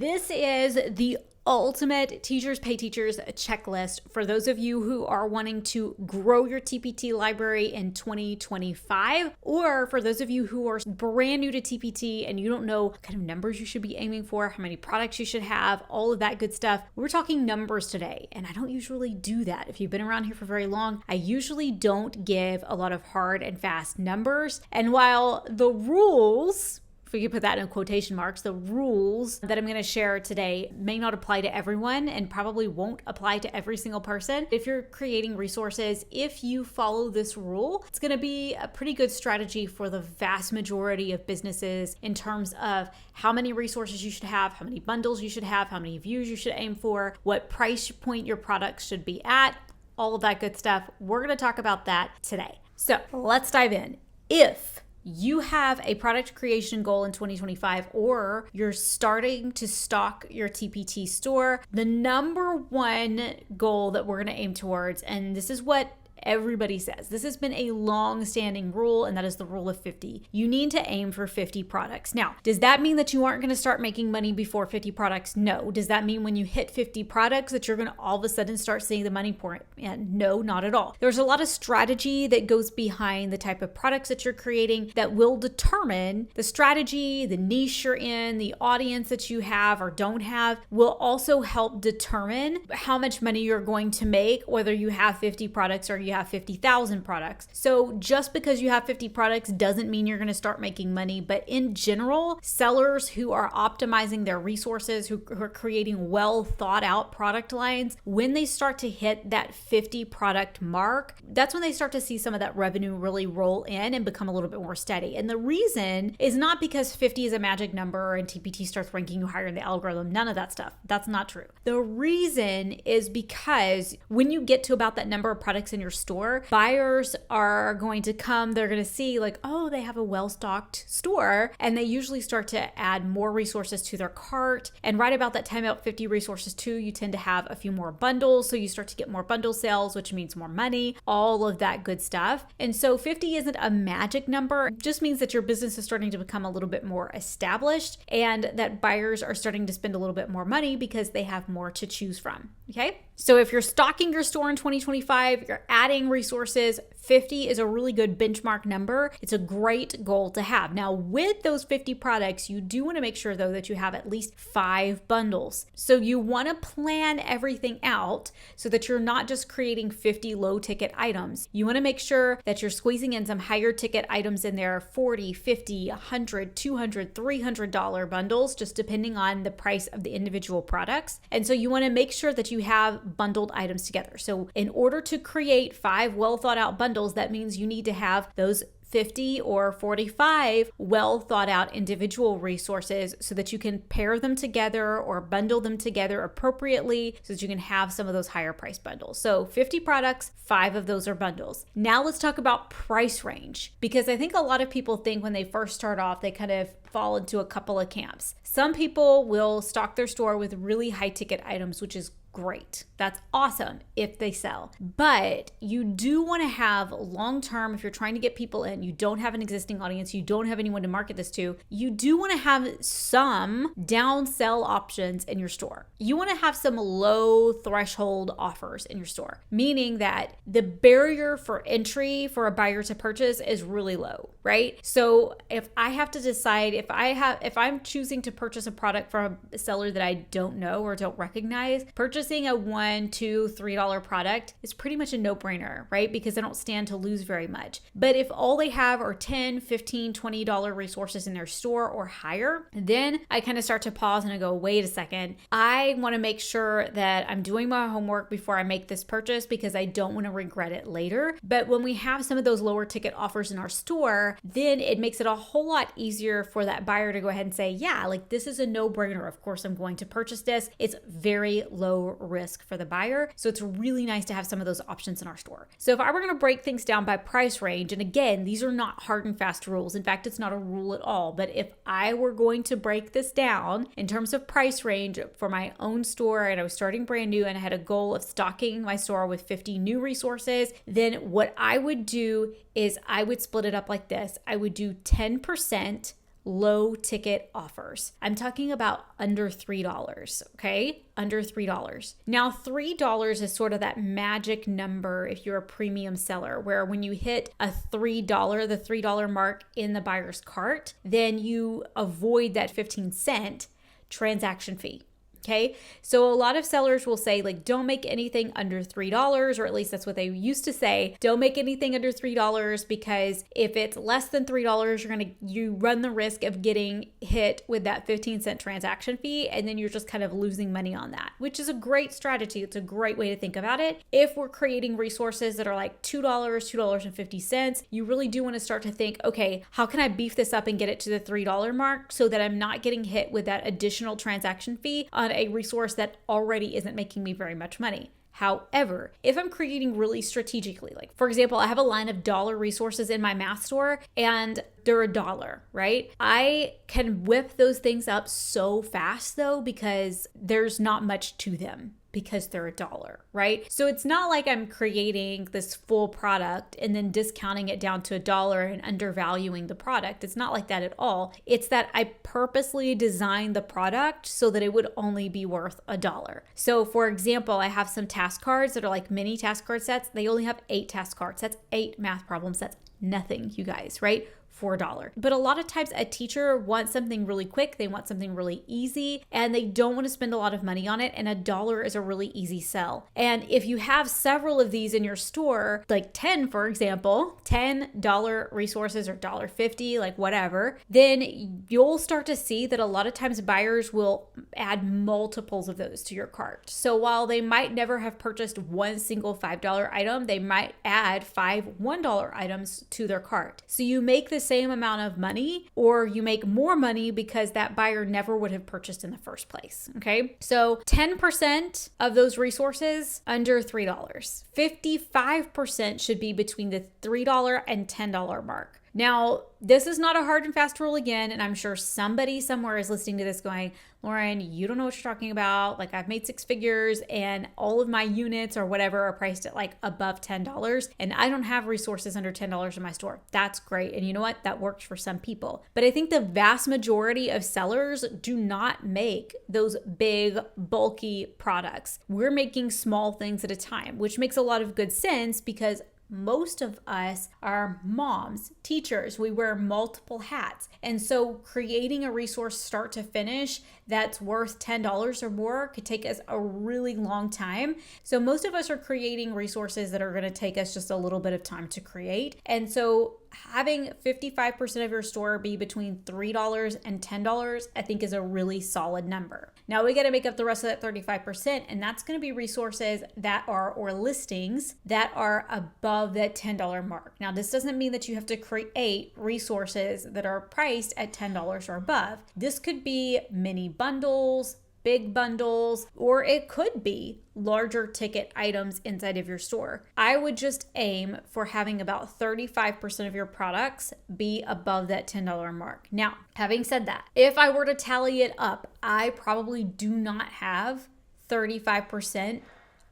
This is the ultimate Teachers Pay Teachers checklist for those of you who are wanting to grow your TpT library in 2025, or for those of you who are brand new to TpT and you don't know what kind of numbers you should be aiming for, how many products you should have, all of that good stuff. We're talking numbers today, and I don't usually do that. If you've been around here for very long, I usually don't give a lot of hard and fast numbers. And while the rules, if we could put that in quotation marks, the rules that I'm going to share today may not apply to everyone and probably won't apply to every single person. If you're creating resources, if you follow this rule, it's going to be a pretty good strategy for the vast majority of businesses in terms of how many resources you should have, how many bundles you should have, how many views you should aim for, what price point your products should be at, all of that good stuff. We're going to talk about that today. So let's dive in. If you have a product creation goal in 2025, or you're starting to stock your TpT store, the number one goal that we're going to aim towards, and this is what everybody says, this has been a long-standing rule, and that is the rule of 50. You need to aim for 50 products. Now, does that mean that you aren't going to start making money before 50 products? No. Does that mean when you hit 50 products that you're going to all of a sudden start seeing the money pour in? No, not at all. There's a lot of strategy that goes behind the type of products that you're creating that will determine the strategy, the niche you're in, the audience that you have or don't have, will also help determine how much money you're going to make, whether you have 50 products or you have 50,000 products. So just because you have 50 products doesn't mean you're going to start making money. But in general, sellers who are optimizing their resources, who are creating well thought out product lines, when they start to hit that 50 product mark, that's when they start to see some of that revenue really roll in and become a little bit more steady. And the reason is not because 50 is a magic number and TpT starts ranking you higher in the algorithm. None of that stuff. That's not true. The reason is because when you get to about that number of products in your store, buyers are going to come, they're going to see like, oh, they have a well-stocked store, and they usually start to add more resources to their cart. And right about that time, about 50 resources too, you tend to have a few more bundles. So you start to get more bundle sales, which means more money, all of that good stuff. And so 50 isn't a magic number. It just means that your business is starting to become a little bit more established and that buyers are starting to spend a little bit more money because they have more to choose from. Okay. So if you're stocking your store in 2025, you're adding resources, 50 is a really good benchmark number. It's a great goal to have. Now, with those 50 products, you do want to make sure though that you have at least 5 bundles. So you want to plan everything out so that you're not just creating 50 low ticket items. You want to make sure that you're squeezing in some higher ticket items in there, 40, 50, 100, 200, $300 bundles, just depending on the price of the individual products. And so you want to make sure that you have bundled items together. So in order to create 5 well thought out bundles, that means you need to have those 50 or 45 well thought out individual resources so that you can pair them together or bundle them together appropriately so that you can have some of those higher price bundles. So 50 products, 5 of those are bundles. Now let's talk about price range, because I think a lot of people think when they first start off, they kind of fall into a couple of camps. Some people will stock their store with really high ticket items, which is great. That's awesome if they sell. But you do want to have long term, if you're trying to get people in, you don't have an existing audience, you don't have anyone to market this to, you do want to have some downsell options in your store. You want to have some low threshold offers in your store, meaning that the barrier for entry for a buyer to purchase is really low, right? So if I have to decide, if I'm choosing to purchase a product from a seller that I don't know or don't recognize, purchasing a $1, $2, $3 product is pretty much a no-brainer, right? Because they don't stand to lose very much. But if all they have are $10, $15, $20 resources in their store or higher, then I kind of start to pause and I go, wait a second. I want to make sure that I'm doing my homework before I make this purchase because I don't want to regret it later. But when we have some of those lower ticket offers in our store, then it makes it a whole lot easier for that buyer to go ahead and say, yeah, like this is a no-brainer. Of course, I'm going to purchase this. It's very low risk for the buyer. So it's really nice to have some of those options in our store. So if I were going to break things down by price range, and again, these are not hard and fast rules. In fact, it's not a rule at all. But if I were going to break this down in terms of price range for my own store, and I was starting brand new and I had a goal of stocking my store with 50 new resources, then what I would do is I would split it up like this. I would do 10% low ticket offers. I'm talking about under $3, okay? Under $3. Now, $3 is sort of that magic number if you're a premium seller, where when you hit a $3, the $3 mark in the buyer's cart, then you avoid that 15-cent transaction fee. Okay, so a lot of sellers will say, like, don't make anything under $3, or at least that's what they used to say. Don't make anything under $3 because if it's less than $3, you run the risk of getting hit with that 15-cent transaction fee, and then you're just kind of losing money on that, which is a great strategy. It's a great way to think about it. If we're creating resources that are like $2, $2.50, you really do want to start to think, okay, how can I beef this up and get it to the $3 mark so that I'm not getting hit with that additional transaction fee on a resource that already isn't making me very much money. However, if I'm creating really strategically, like for example, I have a line of dollar resources in my math store and they're $1, right? I can whip those things up so fast though, because there's not much to them, because they're $1, right? So it's not like I'm creating this full product and then discounting it down to $1 and undervaluing the product. It's not like that at all. It's that I purposely designed the product so that it would only be worth $1. So for example, I have some task cards that are like mini task card sets. They only have 8 task cards. That's 8 math problems. That's nothing, you guys, right? For $1. But a lot of times a teacher wants something really quick, they want something really easy, and they don't want to spend a lot of money on it, and $1 is a really easy sell. And if you have several of these in your store, like 10, for example, $10 resources or $1.50, like whatever, then you'll start to see that a lot of times buyers will add multiples of those to your cart. So while they might never have purchased one single $5 item, they might add 5 $1 items to their cart. So you make this same amount of money, or you make more money because that buyer never would have purchased in the first place. Okay, so 10% of those resources under $3. 55% should be between the $3 and $10 mark. Now, this is not a hard and fast rule again, and I'm sure somebody somewhere is listening to this going, Lauren, you don't know what you're talking about. Like, I've made 6 figures and all of my units or whatever are priced at like above $10, and I don't have resources under $10 in my store. That's great. And you know what? That works for some people. But I think the vast majority of sellers do not make those big, bulky products. We're making small things at a time, which makes a lot of good sense because most of us are moms, teachers. We wear multiple hats. And so creating a resource start to finish that's worth $10 or more could take us a really long time. So most of us are creating resources that are going to take us just a little bit of time to create. And so having 55% of your store be between $3 and $10, I think is a really solid number. Now we got to make up the rest of that 35%, and that's going to be resources that are, or listings that are above that $10 mark. Now this doesn't mean that you have to create resources that are priced at $10 or above. This could be mini bundles, big bundles, or it could be larger ticket items inside of your store. I would just aim for having about 35% of your products be above that $10 mark. Now, having said that, if I were to tally it up, I probably do not have 35%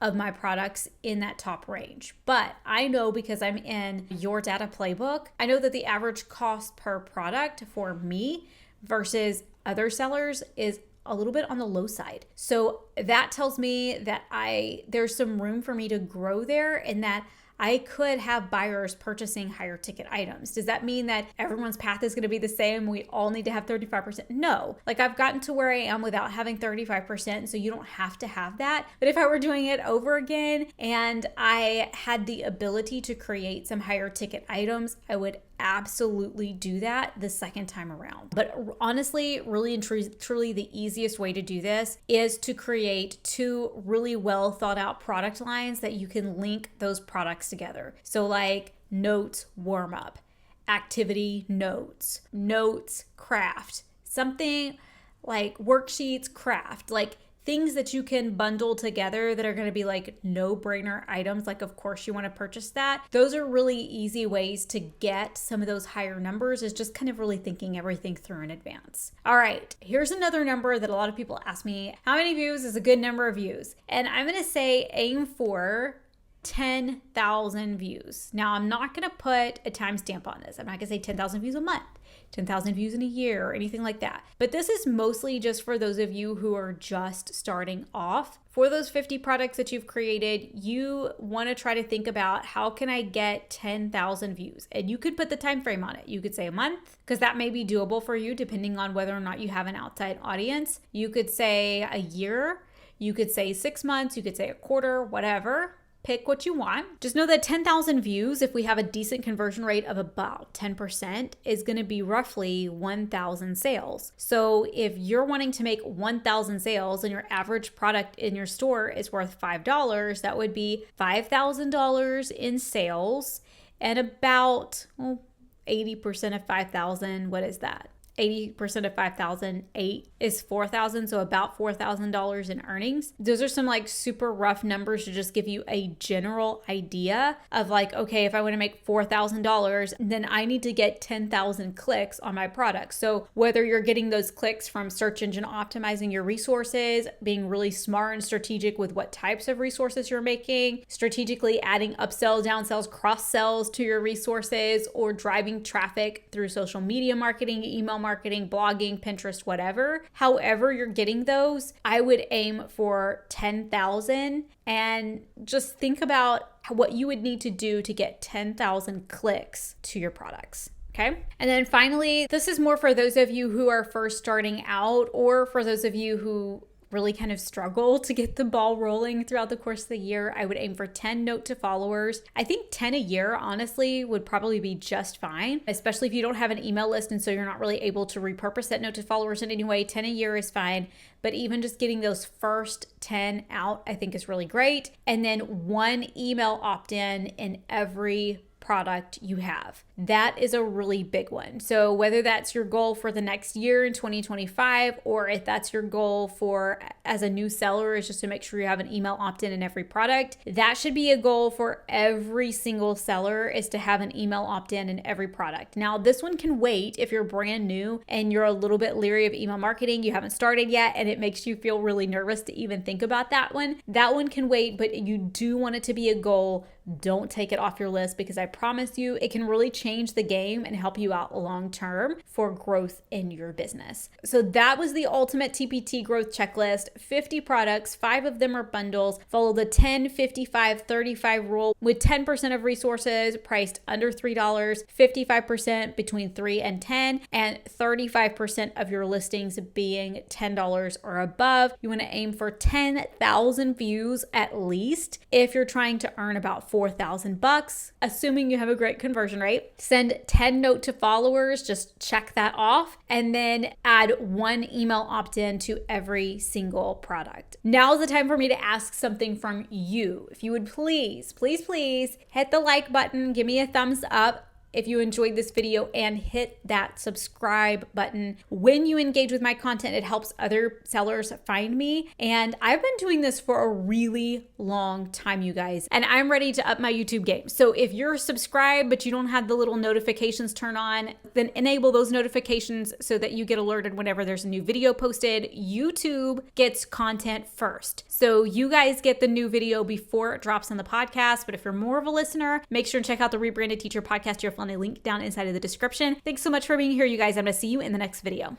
of my products in that top range. But I know, because I'm in your data playbook, I know that the average cost per product for me versus other sellers is a little bit on the low side. So that tells me that there's some room for me to grow there, and that I could have buyers purchasing higher ticket items. Does that mean that everyone's path is going to be the same? We all need to have 35%? No. Like, I've gotten to where I am without having 35%, so you don't have to have that. But if I were doing it over again and I had the ability to create some higher ticket items, I would absolutely do that the second time around. But honestly, really and truly, the easiest way to do this is to create 2 really well thought out product lines that you can link those products together. So like notes warm up, activity notes, notes craft, something like worksheets craft, like things that you can bundle together that are going to be like no-brainer items. Like, of course you want to purchase that. Those are really easy ways to get some of those higher numbers, is just kind of really thinking everything through in advance. All right, here's another number that a lot of people ask me, how many views is a good number of views? And I'm going to say aim for 10,000 views. Now, I'm not going to put a timestamp on this. I'm not going to say 10,000 views a month, 10,000 views in a year or anything like that. But this is mostly just for those of you who are just starting off. For those 50 products that you've created, you want to try to think about, how can I get 10,000 views? And you could put the time frame on it. You could say a month, because that may be doable for you depending on whether or not you have an outside audience. You could say a year. You could say 6 months. You could say a quarter, whatever. Pick what you want. Just know that 10,000 views, if we have a decent conversion rate of about 10%, is going to be roughly 1,000 sales. So if you're wanting to make 1,000 sales and your average product in your store is worth $5, that would be $5,000 in sales, and about 80% of 5,000, what is that? 80% of 5,000, 8 is 4,000, so about $4,000 in earnings. Those are some like super rough numbers to just give you a general idea of like, okay, if I want to make $4,000, then I need to get 10,000 clicks on my product. So whether you're getting those clicks from search engine optimizing your resources, being really smart and strategic with what types of resources you're making, strategically adding upsells, downsells, cross sells to your resources, or driving traffic through social media marketing, email marketing, blogging, Pinterest, whatever. However you're getting those, I would aim for 10,000 and just think about what you would need to do to get 10,000 clicks to your products. Okay. And then finally, this is more for those of you who are first starting out, or for those of you who really kind of struggle to get the ball rolling throughout the course of the year. I would aim for 10 note to followers. I think 10 a year, honestly, would probably be just fine, especially if you don't have an email list and so you're not really able to repurpose that note to followers in any way. 10 a year is fine. But even just getting those first 10 out, I think is really great. And then one email opt-in in every product you have. That is a really big one. So whether that's your goal for the next year in 2025, or if that's your goal for as a new seller, is just to make sure you have an email opt-in in every product, that should be a goal for every single seller, is to have an email opt-in in every product. Now, this one can wait if you're brand new and you're a little bit leery of email marketing, you haven't started yet, and it makes you feel really nervous to even think about that one. That one can wait, but you do want it to be a goal. Don't take it off your list, because I promise you it can really change the game and help you out long term for growth in your business. So that was the ultimate TpT growth checklist. 50 products, 5 of them are bundles. Follow the 10, 55, 35 rule, with 10% of resources priced under $3, 55% between 3 and 10, and 35% of your listings being $10 or above. You want to aim for 10,000 views at least if you're trying to earn about $4,000, assuming you have a great conversion rate. Send 10 note to followers, just check that off, and then add one email opt-in to every single product. Now's the time for me to ask something from you. If you would please hit the like button, give me a thumbs up if you enjoyed this video, and hit that subscribe button. When you engage with my content, it helps other sellers find me. And I've been doing this for a really long time, you guys, and I'm ready to up my YouTube game. So if you're subscribed, but you don't have the little notifications turned on, then enable those notifications so that you get alerted whenever there's a new video posted. YouTube gets content first. So you guys get the new video before it drops on the podcast. But if you're more of a listener, make sure and check out the Rebranded Teacher podcast. You'll find a link down inside of the description. Thanks so much for being here, you guys. I'm going to see you in the next video.